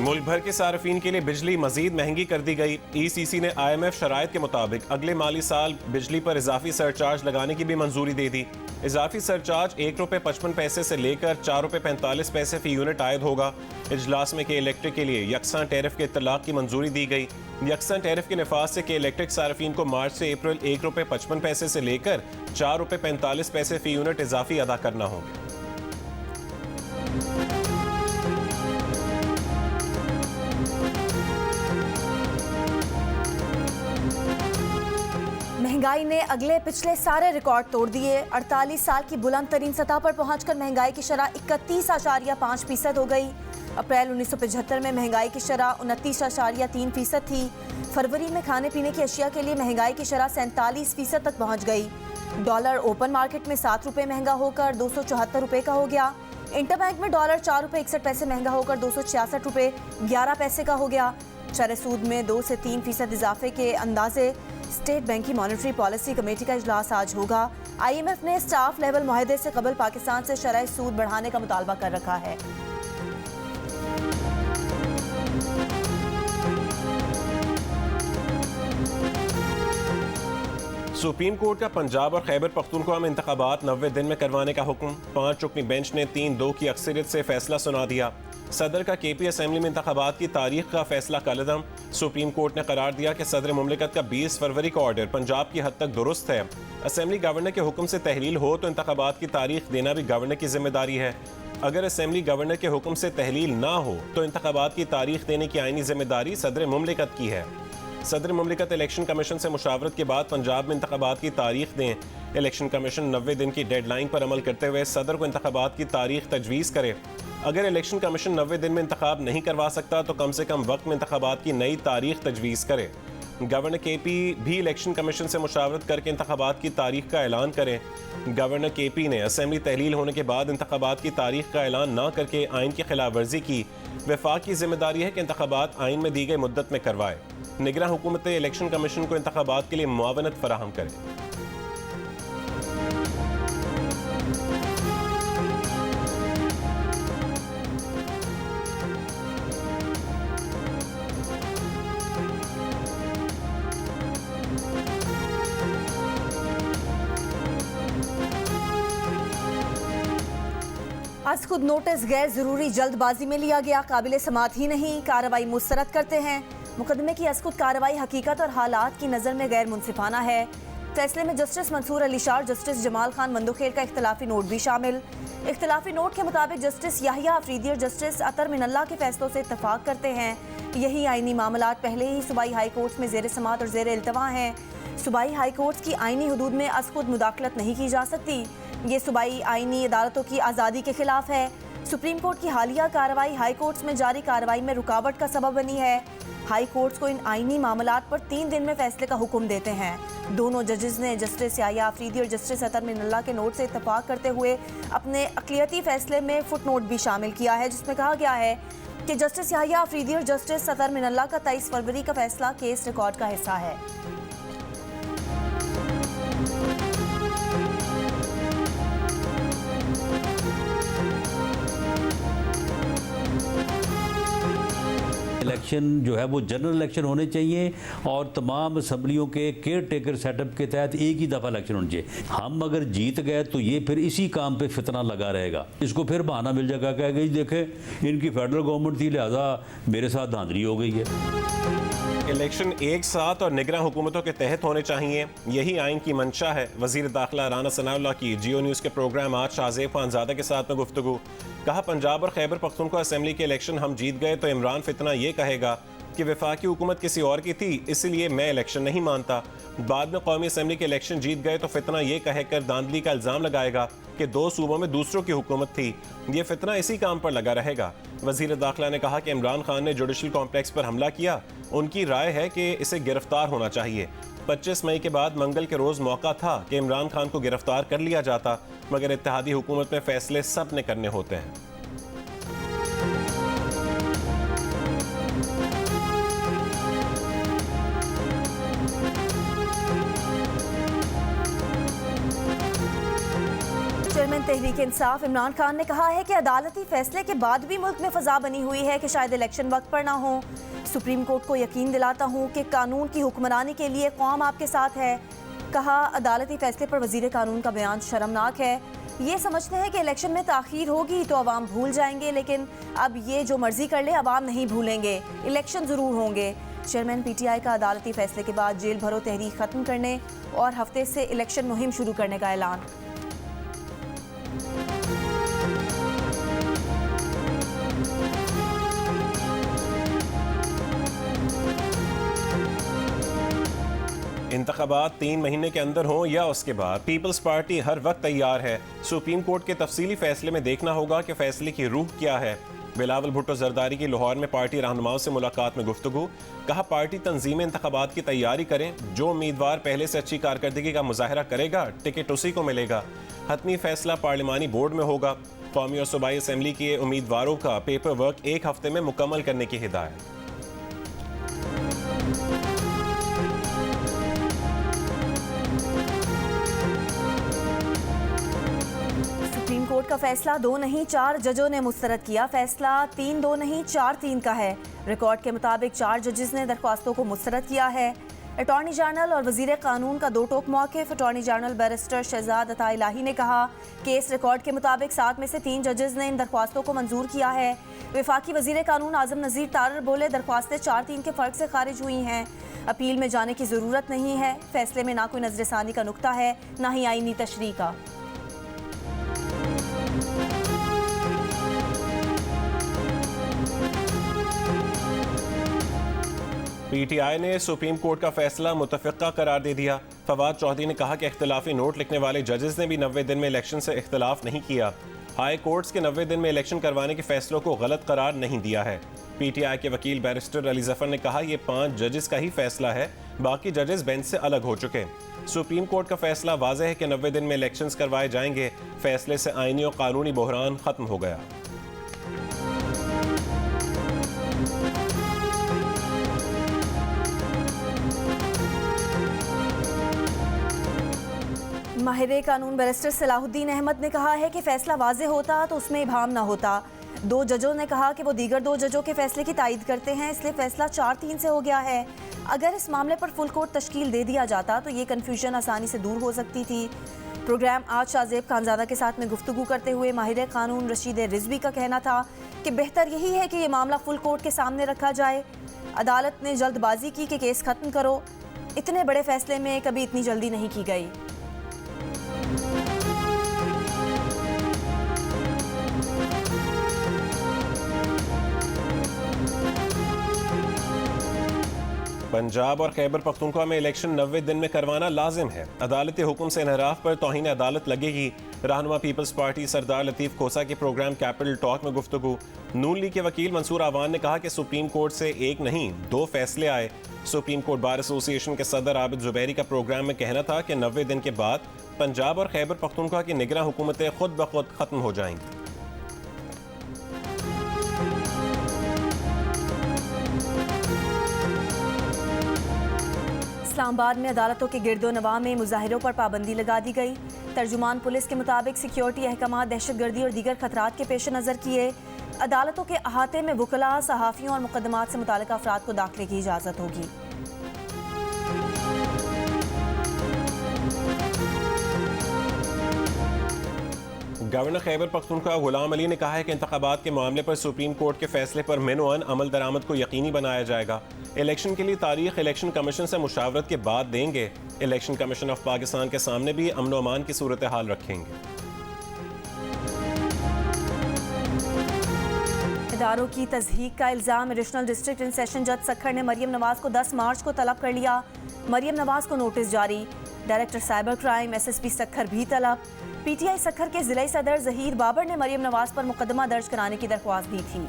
मुल्क भर के सार्फिन के लिए बिजली मजीद महंगी कर दी गई। ECC ने IMF शराइत के मुताबिक अगले माली साल बिजली पर इजाफी सरचार्ज लगाने की भी मंजूरी दे दी। इजाफी सरचार्ज ₹1.55 से लेकर ₹4.45 फी यूनिट आयद होगा। इजलास में के इलेक्ट्रिक के लिए यकसा टैरिफ के इतलाक की मंजूरी दी गई। यकसा टैरिफ के नफाज से के इलेक्ट्रिक सार्फिन को मार्च से अप्रैल ₹1.55 से लेकर ₹4.45 फी यूनिट इजाफी अदा करना होगा। महंगाई ने पिछले सारे रिकॉर्ड तोड़ दिए। 48 साल की बुलंद तरीन सतह पर पहुंचकर महंगाई की शरह 31.5% हो गई। अप्रैल 1975 में महंगाई की शरह 29.3% थी। फरवरी में खाने पीने की अशिया के लिए महंगाई की शरह 47% तक पहुंच गई। डॉलर ओपन मार्केट में ₹7 महंगा होकर ₹274 का हो गया। इंटरबैंक में डॉलर ₹4.61 महंगा होकर ₹266.11 का हो गया। चर सूद में 2 से 3% इजाफे के अंदाजे। स्टेट बैंक की मॉनेटरी पॉलिसी कमेटी का इजलास आज होगा। IMF ने स्टाफ लेवल मुआहदे से कबल पाकिस्तान से शरह सूद बढ़ाने का मुतालबा कर रखा है। सुप्रीम कोर्ट का पंजाब और खैबर पख्तूनख्वा में इंतखाबात 90 दिन में करवाने का हुक्म। 5 रुकनी बेंच ने 3-2 की अक्सरियत से फैसला सुना दिया। सदर का KP असेंबली में इंतखाबात की तारीख का फैसला कलदम। सुप्रीम कोर्ट ने करार दिया कि सदर मुमलिकत का 20 फरवरी का ऑर्डर पंजाब की हद तक दुरुस्त है। असेंबली गवर्नर के हुक्म से तहलील हो तो इंतखाबात की तारीख देना भी गवर्नर की जिम्मेदारी है। अगर असेंबली गवर्नर के हुक्म से तहलील ना हो तो इंतखाबात की तारीख देने की आईनी जिम्मेदारी सदर मुमलिकत की है। सदर मुमलिकत इलेक्शन कमीशन से मुशावरत के बाद पंजाब में इंतखाबात की तारीख दें। इलेक्शन कमीशन 90 दिन की डेडलाइन पर अमल करते हुए सदर को इंतखाबात की तारीख तजवीज़ करे। अगर इलेक्शन कमीशन 90 दिन में इंतखाब नहीं करवा सकता तो कम से कम वक्त में इंतखाबात की नई तारीख तजवीज़ करे। गवर्नर KP भी इलेक्शन कमीशन से मुशावरत करके इंतखाबात की तारीख का ऐलान करें। गवर्नर KP ने असेंबली तहलील होने के बाद इंतखाबात की तारीख का ऐलान ना करके आइन की खिलाफ वर्जी की। वफाक की जिम्मेदारी है कि इंतखाबात आइन में दी गई मुद्दत में करवाए। निगरान हुकूमत इलेक्शन कमीशन को इंतखाबात के लिए मुआवनत फराहम करे। आज खुद नोटिस गैर जरूरी जल्दबाजी में लिया गया, काबिल समाअत ही नहीं, कार्रवाई मुस्तरद करते हैं। मुकदमे की अज़खुद कार्रवाई हकीकत और हालात की नज़र में गैर मुनसिफाना है। फैसले में जस्टिस मंसूर अली शार, जस्टिस जमाल खान मंदोखेर का इख्तलाफी नोट भी शामिल। इख्तलाफी नोट के मुताबिक जस्टिस याहिया अफरीदी और जस्टिस अतर मिनल्ला के फैसलों से इत्तफाक करते हैं। यही आइनी मामलात पहले ही सूबाई हाई कोर्ट्स में ज़ेर समाअत और ज़ेर इल्तवा हैं। सूबाई हाई कोर्ट्स की आइनी हदूद में अज़खुद मुदाखलत नहीं की जा सकती। ये सूबाई आइनी अदालतों की आज़ादी के खिलाफ है। सुप्रीम कोर्ट की हालिया कार्रवाई हाई कोर्ट्स में जारी कार्रवाई में रुकावट का सबब बनी है। हाई कोर्ट्स को इन आइनी मामलात पर 3 दिन में फैसले का हुक्म देते हैं। दोनों जजेस ने जस्टिस याहिया अफरीदी और जस्टिस अतर मिनल्ला के नोट से इत्तफाक करते हुए अपने अक़लियती फैसले में फुट नोट भी शामिल किया है, जिसमें कहा गया है कि जस्टिस याहिया अफरीदी और जस्टिस अतर मिनल्ला का 23 फरवरी का फैसला केस रिकॉर्ड का हिस्सा है। इलेक्शन जो है वो जनरल इलेक्शन होने चाहिए और तमाम असम्बलियों के केयर टेकर सेटअप के तहत एक ही दफ़ा इलेक्शन होने चाहिए। हम अगर जीत गए तो ये फिर इसी काम पे फितना लगा रहेगा। इसको फिर बहाना मिल जाएगा, कह गई देखें इनकी फेडरल गवर्नमेंट थी लिहाजा मेरे साथ धांधली हो गई है। इलेक्शन एक साथ और निगरान हुकूमतों के तहत होने चाहिए, यही आइन की मंशा है। वज़ीर दाखिला राना सनाउल्लाह की जियो न्यूज़ के प्रोग्राम आज शाहज़ेब खानज़ादा के साथ में गुफ्तगू। कहा पंजाब और खैबर पख्तूनख्वा असेंबली के इलेक्शन हम जीत गए तो इमरान फितना ये कहेगा कि वफाकी हुकूमत किसी और की थी, इसलिए मैं इलेक्शन नहीं मानता। बाद में कौमी असेंबली के इलेक्शन जीत गए तो फितना ये कहकर धांधली का इल्ज़ाम लगाएगा कि 2 सूबों में दूसरों की हुकूमत थी। ये फितना इसी काम पर लगा रहेगा। वज़ीर दाखिला ने कहा कि इमरान खान ने जुडिशल कॉम्प्लेक्स पर हमला किया, उनकी राय है कि इसे गिरफ्तार होना चाहिए। 25 मई के बाद मंगल के रोज़ मौका था कि इमरान खान को गिरफ्तार कर लिया जाता, मगर इत्तेहादी हुकूमत में फैसले सब ने करने होते हैं। चेयरमैन तहरीक इंसाफ इमरान खान ने कहा है कि अदालती फैसले के बाद भी मुल्क में फजा बनी हुई है कि शायद इलेक्शन वक्त पर ना हो। सुप्रीम कोर्ट को यकीन दिलाता हूँ कि कानून की हुक्मरानी के लिए कौम आपके साथ है। कहा, अदालती फैसले पर वजीर कानून का बयान शर्मनाक है। ये समझते हैं कि इलेक्शन में ताखीर होगी तो अवाम भूल जाएंगे, लेकिन अब ये जो मर्जी कर ले अवाम नहीं भूलेंगे, इलेक्शन ज़रूर होंगे। चेयरमैन PTI का अदालती फैसले के बाद जेल भरो तहरीक ख़त्म करने और हफ्ते से इलेक्शन मुहिम शुरू करने का ऐलान। इंतखाबात 3 महीने के अंदर हों या उसके बाद, पीपल्स पार्टी हर वक्त तैयार है। सुप्रीम कोर्ट के तफसीली फैसले में देखना होगा कि फैसले की रूह क्या है। बिलावल भुट्टो जरदारी की लाहौर में पार्टी रहनुमाओं से मुलाकात में गुफ्तगू। कहा, पार्टी तंजीमें इंतखाबात की तैयारी करें, जो उम्मीदवार पहले से अच्छी कारकर्दगी का मुजाहरा करेगा टिकट उसी को मिलेगा। हतमी फैसला पार्लिमानी बोर्ड में होगा। कौमी और सूबाई असम्बली के उम्मीदवारों का पेपर वर्क 1 हफ्ते में मुकम्मल करने की हिदायत। सुप्रीम कोर्ट का फैसला 2 नहीं 4 जजों ने मुस्तरद किया। फैसला 3-2 नहीं 4-3 का है। रिकॉर्ड के मुताबिक 4 जजेस ने दरख्वास्तों को मुस्तरद किया है। अटॉर्नी जनरल और वजीर कानून का 2 टोक मौक़िफ़। अटॉर्नी जनरल बैरिस्टर शहजाद अता इलाही ने कहा, केस रिकॉर्ड के मुताबिक 7 में से 3 जजेस ने इन दरख्वास्तों को मंजूर किया है। वफाकी वजीर कानून आजम नज़ीर तारर बोले, दरख्वास्तें 4-3 के फ़र्क से खारिज हुई हैं। अपील में जाने की ज़रूरत नहीं है। फैसले में ना कोई नज़रसानी का नुक्ता है, ना ही आईनी तशरीह का। PTI ने सुप्रीम कोर्ट का फैसला मुतफ़िक़ा करार दे दिया। फवाद चौधरी ने कहा कि इख्तिलाफी नोट लिखने वाले जजेस ने भी 90 दिन में इलेक्शन से इख्तिलाफ नहीं किया। हाई कोर्ट्स के 90 दिन में इलेक्शन करवाने के फैसलों को गलत करार नहीं दिया है। PTI के वकील बैरिस्टर अली जफर ने कहा, ये 5 जजेस का ही फैसला है, बाकी जजेस बेंच से अलग हो चुके। सुप्रीम कोर्ट का फैसला वाज़ेह है कि 90 दिन में इलेक्शंस करवाए जाएंगे। फैसले से आईनी और कानूनी बहरान खत्म हो गया। माहिर कानून बैरिस्टर सलाहुद्दीन अहमद ने कहा है कि फैसला वाज़ेह होता तो उसमें इबाहम ना होता। 2 जजों ने कहा कि वो दीगर 2 जजों के फैसले की तायद करते हैं, इसलिए फैसला 4-3 से हो गया है। अगर इस मामले पर फुल कोर्ट तश्कील दे दिया जाता तो ये कन्फ्यूजन आसानी से दूर हो सकती थी। प्रोग्राम आज शाहजेब खानजादा के साथ में गुफ्तगू करते हुए माहिर कानून रशीद रिजवी का कहना था कि बेहतर यही है कि ये मामला फुल कोर्ट के सामने रखा जाए। अदालत ने जल्दबाजी की कि केस ख़त्म करो। इतने बड़े फैसले में कभी इतनी जल्दी नहीं की गई। पंजाब और खैबर पख्तूनख्वा में इलेक्शन 90 दिन में करवाना लाजिम है। अदालती हुक्म से इनहराफ पर तौहीन अदालत लगेगी। रहनुमा पीपल्स पार्टी सरदार लतीफ़ खोसा के प्रोग्राम कैपिटल टॉक में गुफ्तगू। नून लीग के वकील मंसूर आवान ने कहा कि सुप्रीम कोर्ट से 1 नहीं 2 फैसले आए। सुप्रीम कोर्ट बार एसोसिएशन के सदर आबिद जुबैरी का प्रोग्राम में कहना था कि 90 दिन के बाद पंजाब और खैबर पख्तूनख्वा की निगरान हुकूमतें खुद ब खुद खत्म हो जाएंगी। इस्लामाबाद में अदालतों के गिरदो नवा में मुजाहिरों पर पाबंदी लगा दी गई। तर्जुमान पुलिस के मुताबिक सिक्योरिटी अहकाम दहशतगर्दी और दीगर खतरात के पेश नज़र किए। अदालतों के अहाते में वकला, सहाफ़ियों और मुकदमात से मुताल्लिक़ अफराद को दाखिले की इजाज़त होगी। गवर्नर खैबर पख्तूनख्वा गुलाम अली ने कहा है कि इंतखाबात के मामले पर सुप्रीम कोर्ट के फैसले पर मेनुअन अमल दरामद को यकीनी बनाया जाएगा। इलेक्शन के लिए तारीख इलेक्शन कमीशन से मुशावरत के बाद देंगे। इलेक्शन कमीशन ऑफ पाकिस्तान के सामने भी अमन व अमान की सूरत हाल रखेंगे। इदारों की तज़हीक का इल्ज़ाम। एडिशनल डिस्ट्रिक्ट इन सेशन जज सखर ने मरियम नवाज को 10 मार्च को तलब कर लिया। मरियम नवाज को नोटिस जारी। Director cyber crime SSP Sukkur भी तलब। PTI सखर के ज़िला सदर ज़हीर बाबर ने मरियम नवाज पर मुकदमा दर्ज कराने की दरख्वास्त दी थी।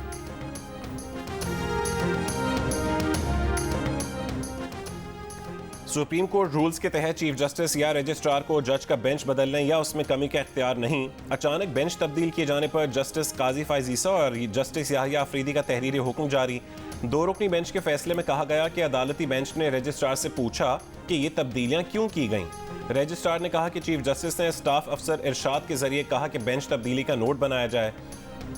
सुप्रीम कोर्ट रूल्स के तहत चीफ जस्टिस या रजिस्ट्रार को जज का बेंच बदलने या उसमें कमी का इख्तियार नहीं। अचानक बेंच तब्दील किए जाने पर जस्टिस काजी फाइज ईसा और जस्टिस याहिया अफरीदी का तहरीरी हुक्म जारी। 2 रुकनी बेंच के फैसले में कहा गया कि अदालती बेंच ने रजिस्ट्रार से पूछा कि ये तब्दीलियां क्यों की गईं। रजिस्ट्रार ने कहा कि चीफ जस्टिस ने स्टाफ अफसर इरशाद के जरिए कहा कि बेंच तब्दीली का नोट बनाया जाए।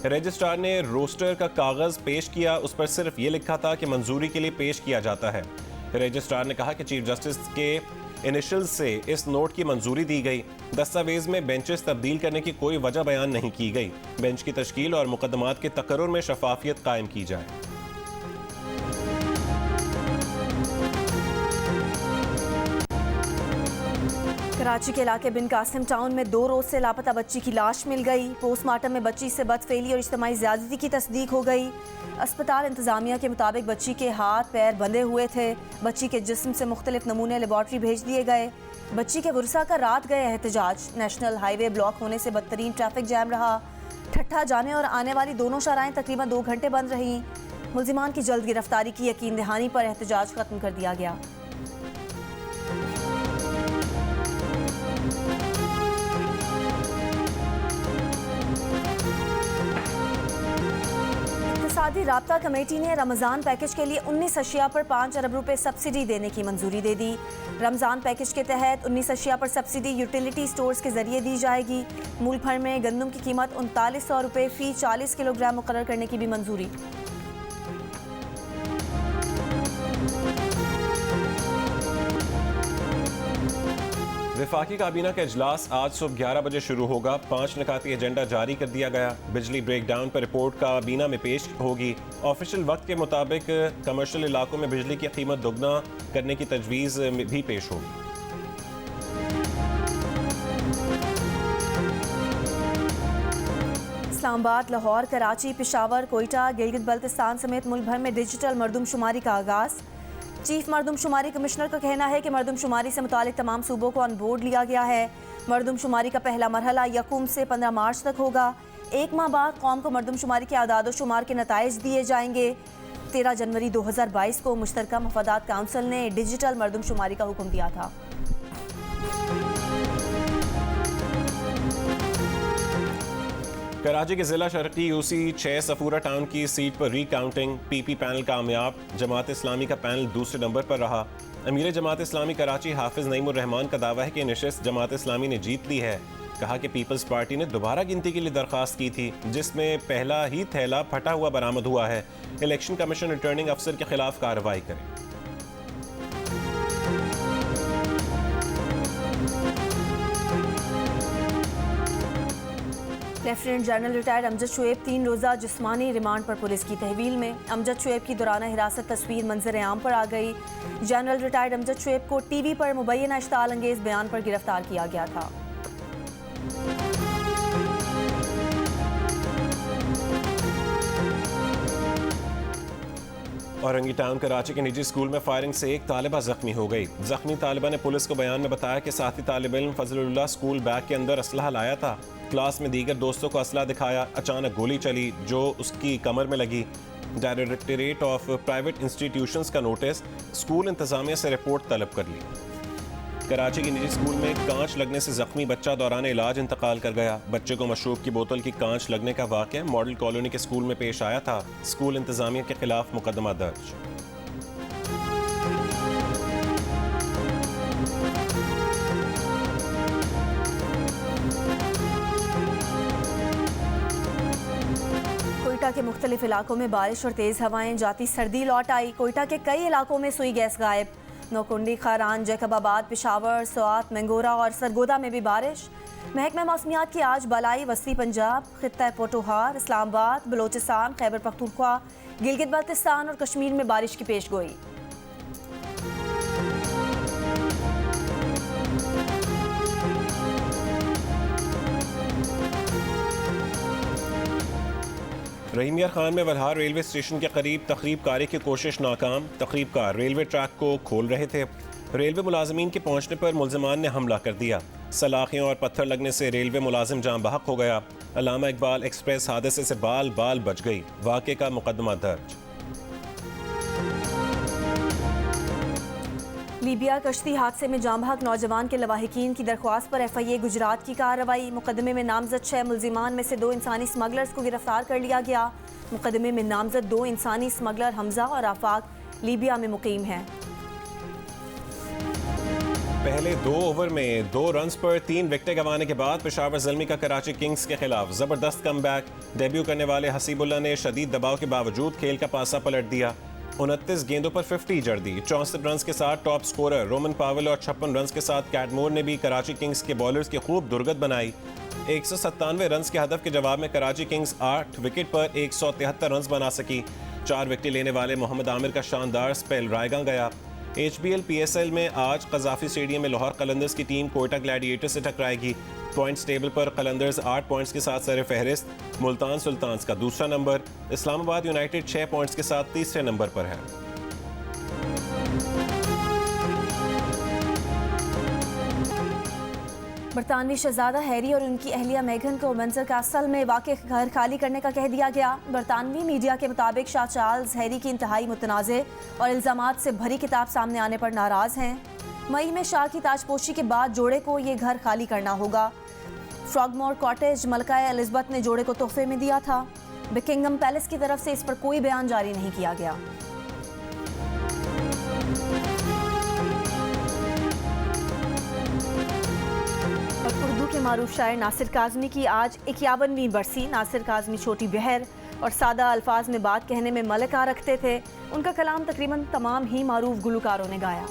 रजिस्ट्रार ने रोस्टर का कागज पेश किया, उस पर सिर्फ ये लिखा था कि मंजूरी के लिए पेश किया जाता है। रजिस्ट्रार ने कहा कि चीफ जस्टिस के इनिशियल से इस नोट की मंजूरी दी गई। दस्तावेज में बेंचेस तब्दील करने की कोई वजह बयान नहीं की गई। बेंच की तश्कील और मुकदमात के तकर्रुर में शफाफियत कायम की जाए। कराची के इलाके बिन कासिम टाउन में 2 रोज से लापता बच्ची की लाश मिल गई। पोस्टमार्टम में बच्ची से बदफेली और इज्तिमाई ज्यादती की तस्दीक हो गई। अस्पताल इंतजामिया के मुताबिक बच्ची के हाथ पैर बंधे हुए थे। बच्ची के जिस्म से मुख्तलिफ नमूने लेबॉर्ट्री भेज दिए गए। बच्ची के गुरसा का रात गए एहतजाज। नेशनल हाईवे ब्लॉक होने से बदतरीन ट्रैफिक जैम रहा। ठट्ठा जाने और आने वाली दोनों शाहराहें तकरीबन 2 घंटे बंद रहीं। मुल्जिमान की जल्द गिरफ्तारी की यकीन दहानी पर एहतजाज खत्म कर दिया गया। इक़्तिसादी राब्ता कमेटी ने रमज़ान पैकेज के लिए 19 अशिया पर 5 अरब रुपए सब्सिडी देने की मंजूरी दे दी। रमज़ान पैकेज के तहत 19 अशिया पर सब्सिडी यूटिलिटी स्टोर्स के जरिए दी जाएगी। मुल्क भर में गंदम की कीमत 3900 रुपए फी 40 किलोग्राम मुकर्रर करने की भी मंजूरी। वफाकी काबीना का इजलास आज सुबह 11 बजे शुरू होगा। 5 निकाती एजेंडा जारी कर दिया गया। बिजली ब्रेकडाउन पर रिपोर्ट काबीना में पेश होगी। ऑफिशियल वक्त के मुताबिक कमर्शियल इलाकों में बिजली की कीमत दोगुना करने की तजवीज़ भी पेश होगी। इस्लामाबाद, लाहौर, कराची, पेशावर, कोयटा, गिलगित बल्तिस्तान समेत मुल्क भर में डिजिटल मरदमशुमारी का आगाज़। चीफ मरदमशुमारी कमिश्नर का कहना है कि मरदमशुमारी से मुतालिक तमाम सूबों को ऑन बोर्ड लिया गया है। मरदमशुमारी का पहला मरहला यकूम से 15 मार्च तक होगा। 1 माह बाद कौम को मरदमशुमारी के आदाद शुमार के नताइज दिए जाएंगे। 13 जनवरी 2022 को मुश्तरका मफादात काउंसिल ने डिजिटल मरदमशुमारी का हुक्म दिया था। कराची के जिला शर्की यूसी 6 सफूरा टाउन की सीट पर रीकाउंटिंग। पीपी पैनल कामयाब। जमात इस्लामी का पैनल दूसरे नंबर पर रहा। अमीर जमात इस्लामी कराची हाफिज नईमुर रहमान का दावा है कि नशिस्त जमात इस्लामी ने जीत ली है। कहा कि पीपल्स पार्टी ने दोबारा गिनती के लिए दरख्वास्त की थी, जिसमें पहला ही थैला फटा हुआ बरामद हुआ है। इलेक्शन कमीशन रिटर्निंग अफसर के खिलाफ कार्रवाई करे। Lieutenant general retired Amjad Shoaib 3 रोज़ा जिस्मानी रिमांड पर पुलिस की तहवील में। अमजद शुएब की दौरान हिरासत तस्वीर मंजर आम पर आ गई। जनरल रिटायर्ड अमजद शुएब को टीवी पर मुबैना इश्ताल अंगेज बयान पर गिरफ्तार किया गया था। औरंगी टाउन कराची के निजी स्कूल में फायरिंग से एक तालिबा जख्मी हो गई। जख्मी तालिबा ने पुलिस को बयान में बताया कि साथी तालिब इल्म फजलुल्लाह स्कूल बैग के अंदर असलहा लाया था। क्लास में दीगर दोस्तों को असला दिखाया। अचानक गोली चली जो उसकी कमर में लगी। डायरेक्टरेट ऑफ प्राइवेट इंस्टीट्यूशंस का नोटिस। स्कूल इंतजामिया से रिपोर्ट तलब कर ली। कराची के निजी स्कूल में कांच लगने से जख्मी बच्चा दौरान इलाज इंतकाल कर गया। बच्चे को मशरूब की बोतल की कांच लगने का वाक़या मॉडल कॉलोनी के स्कूल में पेश आया था। स्कूल इंतजामिया के खिलाफ मुकदमा दर्ज। कोयटा के मुख्तलिफ इलाकों में बारिश और तेज़ हवाएं, जाती सर्दी लौट आई। कोयटा के कई इलाकों में सुई गैस गायब। नौकुंडी, खारान, जैकबाबाद, पेशावर, स्वात, मंगोरा और सरगोदा में भी बारिश। महकमा मौसमियात की आज बलाई वस्ती पंजाब, खित्ता पोटोहार, इस्लामाबाद, बलोचिस्तान, खैबर पख्तूनख्वा, गिलगित बल्तिस्तान और कश्मीर में बारिश की पेशगोई। रहीमिया खान में वल्हार रेलवे स्टेशन के करीब तखरीबकारी की कोशिश नाकाम। तखरीबकार रेलवे ट्रैक को खोल रहे थे। रेलवे मुलाजमीन के पहुंचने पर मुल्जिमान ने हमला कर दिया। सलाखियों और पत्थर लगने से रेलवे मुलाजिम जान बहक हो गया। अल्लामा इकबाल एक्सप्रेस हादसे से बाल बाल बच गई। वाक़े का मुकदमा दर्ज। लीबिया कश्ती हादसे में जाँ बहक नौजवान के लवाहिकीन की दरख्वास्त पर FIA गुजरात की कार्रवाई। मुकदमे में नामजद 6 मुल्जिमान में से 2 इंसानी स्मगलर्स को गिरफ्तार कर लिया गया। मुकदमे में नामजद 2 इंसानी स्मगलर हमजा और आफाक लीबिया में मुकीम हैं। पहले 2 ओवर में 2 रन्स पर 3 विकेटें गंवाने के बाद पेशावर ज़ल्मी का कराची किंग्स के खिलाफ ज़बरदस्त कमबैक। डेब्यू करने वाले हसीबुल्ला ने शदीद दबाव के बावजूद खेल का पासा पलट दिया। 29 गेंदों पर 50 जड़ दी। 64 रन्स के साथ टॉप स्कोरर रोमन पावेल और 56 रन्स के साथ कैटमोर ने भी कराची किंग्स के बॉलर्स की खूब दुर्गत बनाई। 197 रन्स के हदफ के जवाब में कराची किंग्स 8 विकेट पर 173 रन्स बना सकी। 4 विकेट लेने वाले मोहम्मद आमिर का शानदार स्पेल रायगां गया। HBL PSL में आज कज़ाफ़ी स्टेडियम में लाहौर कलंदर्स की टीम कोयटा ग्लैडिएटर्स से टकराएगी। पॉइंट्स टेबल पर कलंदर्स 8 पॉइंट्स के साथ सर फहरिस्त, मुल्तान सुल्तान्स का दूसरा नंबर, इस्लामाबाद यूनाइटेड 6 पॉइंट्स के साथ तीसरे नंबर पर है। बरतानवी शहजादा हैरी और उनकी अहलिया मेघन को विंडसर कैसल में वाक़ घर खाली करने का कह दिया गया। बरतानवी मीडिया के मुताबिक शाह चार्ल्स हैरी की इंतहाई मुतनाज़े और इल्ज़ामात से भरी किताब सामने आने पर नाराज़ हैं। मई में शाह की ताजपोशी के बाद जोड़े को ये घर खाली करना होगा। फ्रॉगमोर कॉटेज मलका एलिज़ाबेथ ने जोड़े को तोहफे में दिया था। बकिंगम पैलेस की तरफ से इस पर कोई बयान जारी नहीं किया गया। उर्दू के मारूफ शायर नासिर काज़मी की आज 51वीं बरसी। नासिर काज़मी छोटी बहर और सादा अल्फाज में बात कहने में मलका रखते थे। उनका कलाम तकरीबन तमाम ही मारूफ गुलकारों ने गाया।